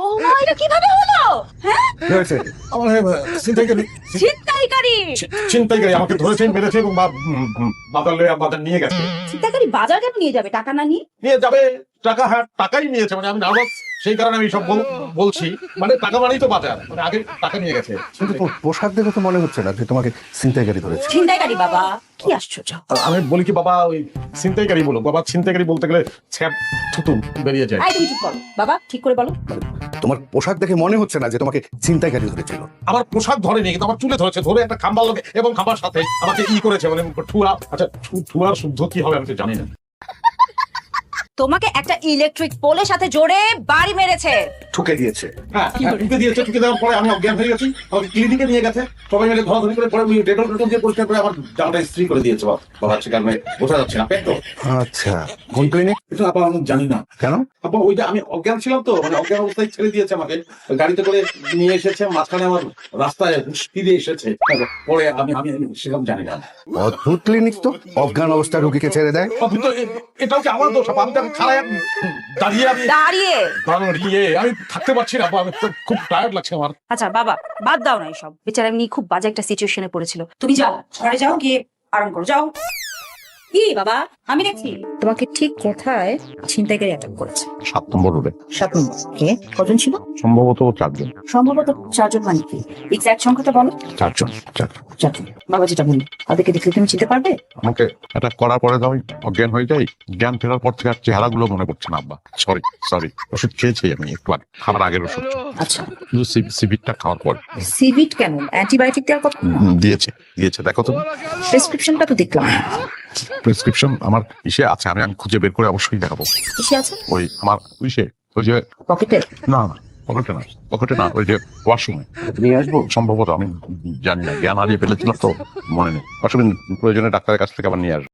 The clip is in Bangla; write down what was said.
ও মা, এটা কিভাবে হলো? হ্যাঁ, কি হয়েছে? আমার ছিনতাইকারী ছিনতাইকারী। ছিনতাইকারী আমাকে ধরেছে, মেরেছে এবং বাজার নিয়ে গেছে। ছিনতাইকারী বাজার কেন নিয়ে যাবে টাকা না নিয়ে? নিয়ে যাবে টাকা, হ্যাঁ টাকাই নিয়েছে, মানে আমি নার্ভাস, সেই কারণে আমি সব বলছি। মানে টাকা মানেই তো বাজার, মানে আগে টাকা নিয়ে গেছে। কিন্তু তোমার পোশাক দেখে তো মনে হচ্ছে না যে তোমাকে ছিনতাইকারী ধরেছে। ছিনতাইকারী বাবা, কি আশ্চর্য। আমি বলি কি বাবা, ওই ছিনতাইকারী বলো বাবা, ছিনতাইকারী বলতে গেলে ছ্যাপ থুতু বেরিয়ে যায়। আই, তুমি চুপ করো বাবা, ঠিক করে বলো। তোমার পোশাক দেখে মনে হচ্ছে না যে তোমাকে ছিনতাইকারী ধরেছিল। আমার পোশাক ধরেনি, কিন্তু আমার চুলে ধরেছে, ধরে একটা খাম্বার লোকে এবং খাম্বার সাথে আমাকে করেছে, মানে ঠুয়া। আচ্ছা, ঠুয়ার শুদ্ধ কি হবে আমি তো জানি না। তোমাকে একটা ইলেকট্রিক পোলের সাথে জোরে বাড়ি মেরেছে। ঠুকে দিয়েছে। হ্যাঁ, ঠুকে দিয়েছে। ঠুকে দেওয়ার পরে আমি অজ্ঞান হয়ে গেছি। আমাকে ক্লিনিকে নিয়ে গেছে, সবাই মিলে ধরাধরি করে, পরে ডেটল দিয়ে পরিষ্কার করে আমার জামাটা ইস্ত্রি করে দিয়েছে। বাবা হচ্ছে কারণে বোঝা যাচ্ছে না পেট তো। আচ্ছা, কোন ক্লিনিক? এটা আপা আমি জানি না। কেন? আপা ওই যে আমি অজ্ঞান ছিলাম তো, মানে অজ্ঞান অবস্থায় ছেড়ে দিয়েছে আমাকে, গাড়িতে করে নিয়ে এসেছে, মাঝখানে আমার রাস্তায় ফিরে এসেছে। পরে আমি আমি সেরকম জানি না। অদ্ভুত ক্লিনিক তো, অজ্ঞান অবস্থায় রোগীকে ছেড়ে দেয়। অদ্ভুত, এটাও কি আমার দোষ? আপা আমি তো খারাপ দাঁড়িয়ে আমি থাকতে পারছি না আপা, আমি তো খুব টায়ার্ড লাগছে আমার। আচ্ছা বাবা, বাদ দাও না এইসব। বেচারা এমনি খুব বাজে একটা সিচুয়েশনে পড়েছিল। তুমি যাও, ঘরে যাও, গিয়ে আরাম করো, যাও। কি বাবা, আমি দেখছি তোমাকে ঠিক কোথায় ছিনতাইকারী অ্যাটাক করেছে? 7 নম্বর রোডে। 7 নম্বর। কে, কজন ছিল? সম্ভবত 4 জন। সম্ভবত 4 জন। মানে কি এক্সাক্ট সংখ্যাটা বলো? 4 জন। 4 জন। বাবা যেটা বললি, তাদেরকে দেখলে তুমি চিনতে পারবে? আমাকে এটা করার পরে তো আমি অজ্ঞান হয়ে যাই। জ্ঞান ফেরার পর থেকে আর চেহারাগুলো মনে পড়ছে না আব্বা। সরি, ওষুধ খেয়েছি আমি একটু আগে, খাবার আগের ওষুধ। আচ্ছা, শুধু সিভিটটা খাওয়ার পর সিভিট কেন? অ্যান্টিবায়োটিক দেওয়ার কথা না? দিয়েছে দেখো তো। প্রেসক্রিপশনটা তো দেখলাম। প্রেসক্রিপশন আমার ইসে আছে, আমি খুঁজে বের করে অবশ্যই দেখাবো। কিসে আছে? ওই আমার ইসে, ওই যে পকেটে? না পকেটে না, ওই যে ওয়াশরুমে নিয়ে আসবো। সম্ভবত, আমি জানি না, জ্ঞান হারিয়ে ফেলেছিলাম তো মনে নেই। ওয়াশরুমে প্রয়োজনে ডাক্তারের কাছ থেকে আবার নিয়ে আসবো।